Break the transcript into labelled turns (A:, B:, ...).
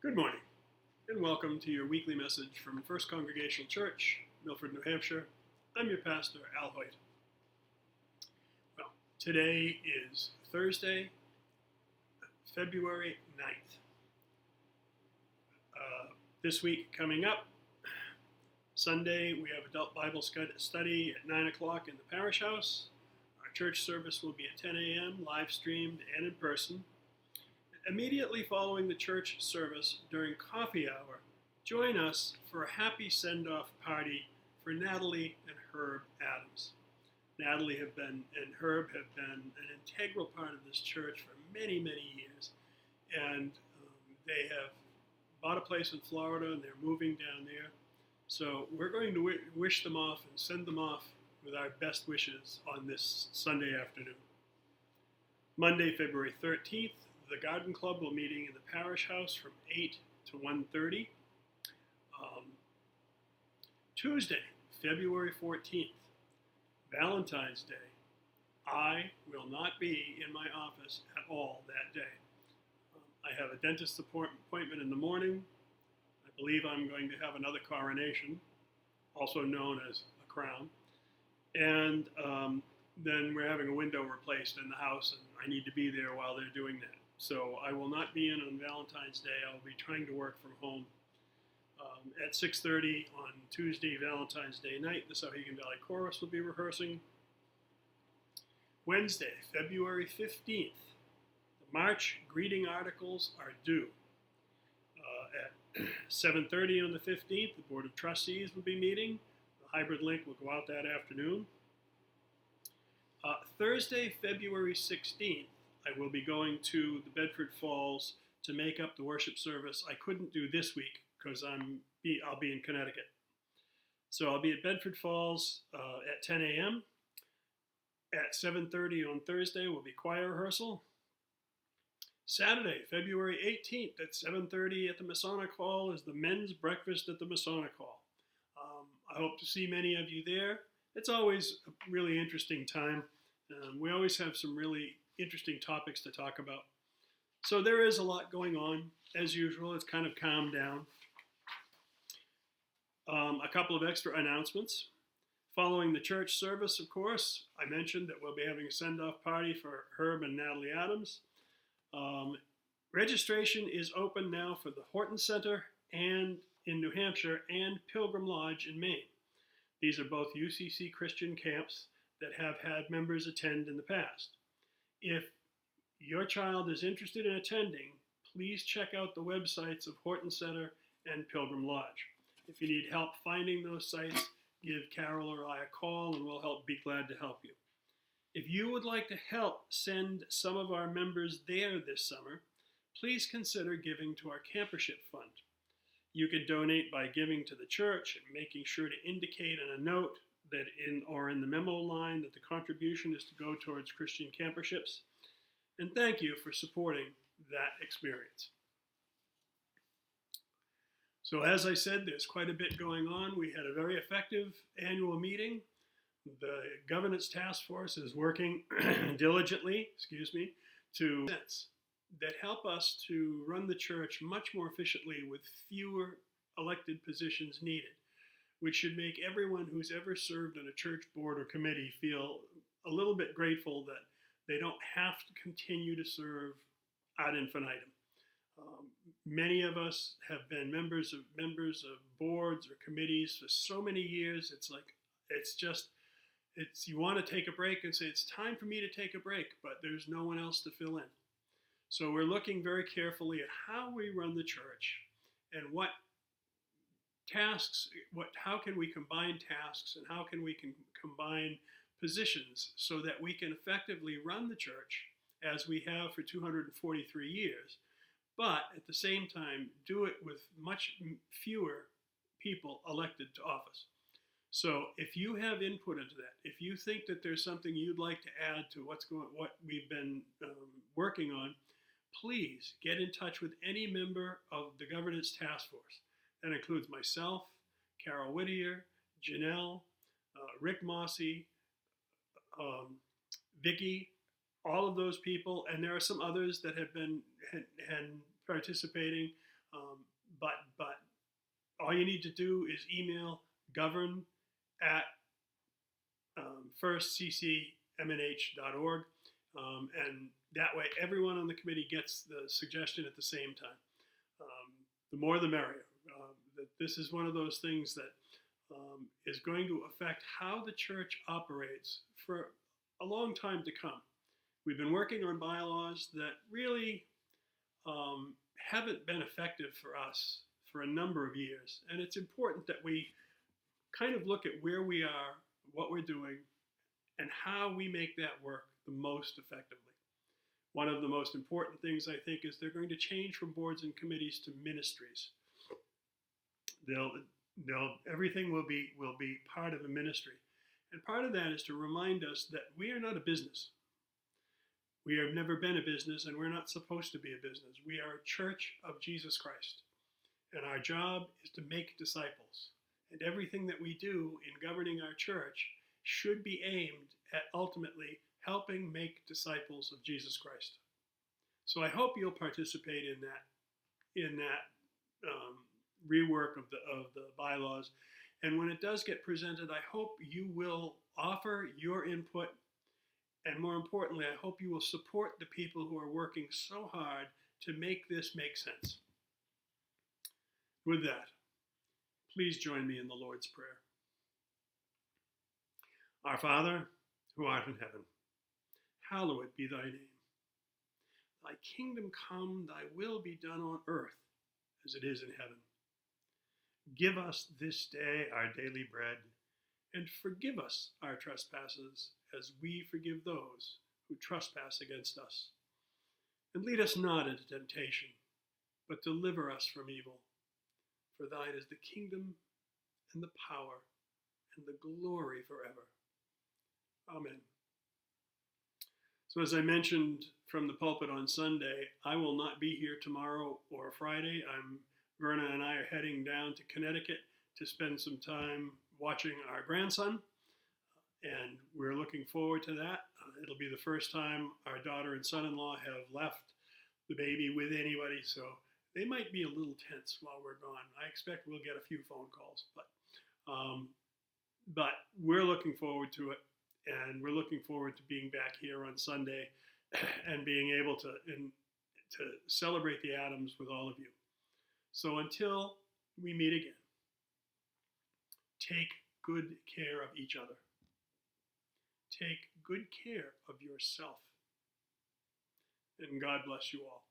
A: Good morning, and welcome to your weekly message from First Congregational Church, Milford, New Hampshire. I'm your pastor, Al Hoyt. Well, today is Thursday, February 9th. This week coming up, Sunday, we have adult Bible study at 9 o'clock in the parish house. Our church service will be at 10 a.m., live streamed and in person. Immediately following the church service during coffee hour, join us for a happy send-off party for Natalie and Herb Adams. Natalie and Herb have been an integral part of this church for many, many years, and they have bought a place in Florida and they're moving down there. So we're going to wish them off and send them off with our best wishes on this Sunday afternoon. Monday, February 13th, the Garden Club will meeting in the parish house from 8 to 1:30. Tuesday, February 14th, Valentine's Day. I will not be in my office at all that day. I have a dentist appointment in the morning. I believe I'm going to have another coronation, also known as a crown. And then we're having a window replaced in the house, and I need to be there while they're doing that. So I will not be in on Valentine's Day. I'll be trying to work from home. At 6:30 on Tuesday, Valentine's Day night, the Souhegan Valley Chorus will be rehearsing. Wednesday, February 15th, the March greeting articles are due. At 7:30 on the 15th, the Board of Trustees will be meeting. The hybrid link will go out that afternoon. Thursday, February 16th, I will be going to the Bedford Falls to make up the worship service I couldn't do this week because I'll be in Connecticut. So I'll be at Bedford Falls at 10 a.m. At 7:30 on Thursday will be choir rehearsal. Saturday, February 18th at 7:30 at the Masonic Hall is the men's breakfast at the Masonic Hall. I hope to see many of you there. It's always a really interesting time. We always have some really interesting topics to talk about. So there is a lot going on. As usual, it's kind of calmed down. A couple of extra announcements. Following the church service, of course, I mentioned that we'll be having a send-off party for Herb and Natalie Adams. Registration is open now for the Horton Center and in New Hampshire and Pilgrim Lodge in Maine. These are both UCC Christian camps that have had members attend in the past. If your child is interested in attending, please check out the websites of Horton Center and Pilgrim Lodge. If you need help finding those sites, give Carol or I a call and we'll be glad to help you. If you would like to help send some of our members there this summer, please consider giving to our campership fund. You can donate by giving to the church and making sure to indicate in a note that in the memo line that the contribution is to go towards Christian camperships. And thank you for supporting that experience. So as I said, there's quite a bit going on. We had a very effective annual meeting. The governance task force is working diligently, to that help us to run the church much more efficiently with fewer elected positions needed, which should make everyone who's ever served on a church board or committee feel a little bit grateful that they don't have to continue to serve ad infinitum. Many of us have been members of boards or committees for so many years. You want to take a break and say, it's time for me to take a break, but there's no one else to fill in. So we're looking very carefully at how we run the church and what tasks, how can we combine tasks and how can we combine positions so that we can effectively run the church as we have for 243 years, but at the same time do it with much fewer people elected to office. So if you have input into that, if you think that there's something you'd like to add to what we've been working on, please get in touch with any member of the governance task force. That includes myself, Carol Whittier, Janelle, Rick Mossy, Vicky, all of those people, and there are some others that have been participating. all you need to do is email govern at firstccmnh.org, and that way everyone on the committee gets the suggestion at the same time. The more the merrier. That this is one of those things that is going to affect how the church operates for a long time to come. We've been working on bylaws that really haven't been effective for us for a number of years. And it's important that we kind of look at where we are, what we're doing, and how we make that work the most effectively. One of the most important things, I think, is they're going to change from boards and committees to ministries. Everything will be part of a ministry. And part of that is to remind us that we are not a business. We have never been a business, and we're not supposed to be a business. We are a church of Jesus Christ. And our job is to make disciples. And everything that we do in governing our church should be aimed at ultimately helping make disciples of Jesus Christ. So I hope you'll participate in that rework of the bylaws. And when it does get presented, I hope you will offer your input. And more importantly, I hope you will support the people who are working so hard to make this make sense. With that, please join me in the Lord's Prayer. Our Father, who art in heaven, hallowed be thy name. Thy kingdom come, thy will be done on earth as it is in heaven. Give us this day our daily bread, and forgive us our trespasses as we forgive those who trespass against us. And lead us not into temptation, but deliver us from evil. For thine is the kingdom and the power and the glory forever. Amen. So as I mentioned from the pulpit on Sunday, I will not be here tomorrow or Friday. Verna and I are heading down to Connecticut to spend some time watching our grandson, and we're looking forward to that. It'll be the first time our daughter and son-in-law have left the baby with anybody, so they might be a little tense while we're gone. I expect we'll get a few phone calls, but we're looking forward to it, and we're looking forward to being back here on Sunday and being able to celebrate the Adams with all of you. So until we meet again, take good care of each other. Take good care of yourself. And God bless you all.